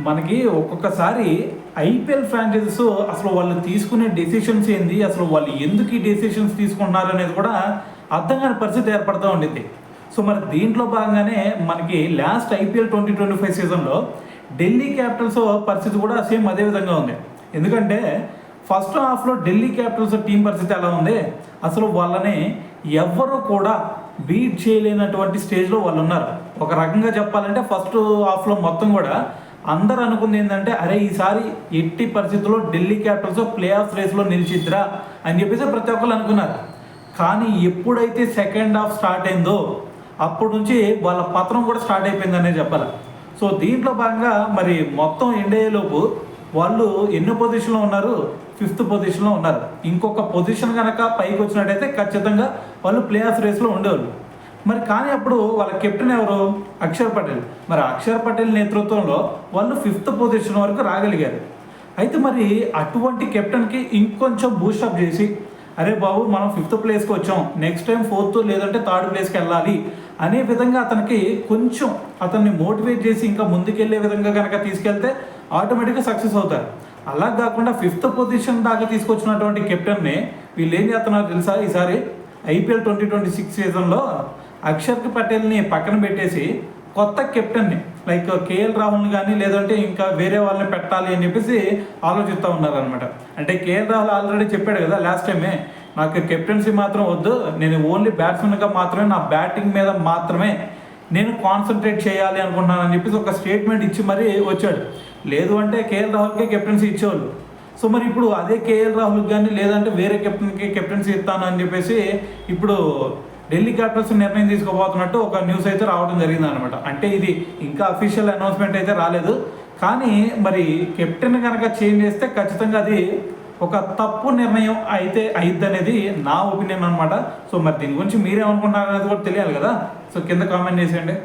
మనకి ఒక్కొక్కసారి IPL franchises అసలు వాళ్ళు తీసుకునే డెసిషన్స్ ఏంది, అసలు వాళ్ళు ఎందుకు ఈ డెసిషన్స్ తీసుకుంటున్నారు అనేది కూడా అర్థం కాని పరిస్థితి ఏర్పడుతూ ఉండింది. సో మరి దీంట్లో భాగంగానే మనకి లాస్ట్ ఐపీఎల్ 2025 సీజన్లో ఢిల్లీ క్యాపిటల్స్ పరిస్థితి కూడా సేమ్ అదే విధంగా ఉంది. ఎందుకంటే ఫస్ట్ హాఫ్లో ఢిల్లీ క్యాపిటల్స్ టీం పరిస్థితి ఎలా ఉంది, అసలు వాళ్ళని ఎవ్వరూ కూడా బీట్ చేయలేనటువంటి స్టేజ్లో వాళ్ళు ఉన్నారు. ఒక రకంగా చెప్పాలంటే ఫస్ట్ హాఫ్లో మొత్తం కూడా అందరూ అనుకుంది ఏంటంటే, అరే ఈసారి ఎట్టి పరిస్థితుల్లో ఢిల్లీ క్యాపిటల్స్ ప్లే ఆఫ్ రేస్లో నిలిచిద్దిరా అని చెప్పేసి ప్రతి ఒక్కరు అనుకున్నారు. కానీ ఎప్పుడైతే సెకండ్ హాఫ్ స్టార్ట్ అయిందో అప్పటి నుంచి వాళ్ళ పత్రం కూడా స్టార్ట్ అయిపోయిందనే చెప్పాలి. సో దీంట్లో భాగంగా మరి మొత్తం ఇండియాలోపు వాళ్ళు ఎన్నో పొజిషన్లో ఉన్నారు, 5th పొజిషన్లో ఉన్నారు. ఇంకొక పొజిషన్ కనుక పైకి వచ్చినట్టయితే ఖచ్చితంగా వాళ్ళు ప్లే ఆఫ్ రేస్లో ఉండేవాళ్ళు. మరి కానీ అప్పుడు వాళ్ళ కెప్టెన్ ఎవరు, అక్షర్ పటేల్. మరి అక్షర్ పటేల్ నేతృత్వంలో వాళ్ళు 5th పొజిషన్ వరకు రాగలిగారు. అయితే మరి అటువంటి కెప్టెన్కి ఇంకొంచెం బూస్టప్ చేసి, అరే బాబు మనం 5th ప్లేస్కి వచ్చాం, నెక్స్ట్ టైం 4th లేదంటే 3rd ప్లేస్కి వెళ్ళాలి అనే విధంగా అతన్ని మోటివేట్ చేసి ఇంకా ముందుకెళ్ళే విధంగా కనుక తీసుకెళ్తే ఆటోమేటిక్గా సక్సెస్ అవుతారు. అలా కాకుండా 5th పొజిషన్ దాకా తీసుకొచ్చినటువంటి కెప్టెన్ని వీళ్ళు ఏం చేస్తున్నారు తెలుసా, ఈసారి ఐపీఎల్ 2026 సీజన్లో అక్షర్ పటేల్ని పక్కన పెట్టేసి కొత్త కెప్టెన్ని లైక్ కేఎల్ రాహుల్ని కానీ లేదంటే ఇంకా వేరే వాళ్ళని పెట్టాలి అని చెప్పేసి ఆలోచిస్తూ ఉన్నారనమాట. అంటే కేఎల్ రాహుల్ ఆల్రెడీ చెప్పాడు కదా లాస్ట్ టైమే, నాకు కెప్టెన్సీ మాత్రం వద్దు, నేను ఓన్లీ బ్యాట్స్మెన్గా మాత్రమే, నా బ్యాటింగ్ మీద మాత్రమే నేను కాన్సన్ట్రేట్ చేయాలి అనుకుంటున్నాను అని చెప్పేసి ఒక స్టేట్మెంట్ ఇచ్చి మరీ వచ్చాడు. లేదు అంటే కేఎల్ రాహుల్కే కెప్టెన్సీ ఇచ్చేవాళ్ళు. సో మరి ఇప్పుడు అదే కేఎల్ రాహుల్కి కానీ లేదంటే వేరే కెప్టెన్కి కెప్టెన్సీ ఇస్తాను అని చెప్పేసి ఇప్పుడు ఢిల్లీ క్యాపిటల్స్ నిర్ణయం తీసుకోబోతున్నట్టు ఒక న్యూస్ అయితే రావడం జరిగింది అనమాట. అంటే ఇది ఇంకా అఫీషియల్ అనౌన్స్మెంట్ అయితే రాలేదు, కానీ మరి కెప్టెన్ కనుక చేంజ్ చేస్తే ఖచ్చితంగా అది ఒక తప్పు నిర్ణయం అయితే అయిద్ది అనేది నా ఒపీనియన్ అనమాట. సో మరి దీని గురించి మీరేమనుకుంటున్నారు అనేది కూడా తెలియాలి కదా. సో కింద కామెంట్ చేసేయండి.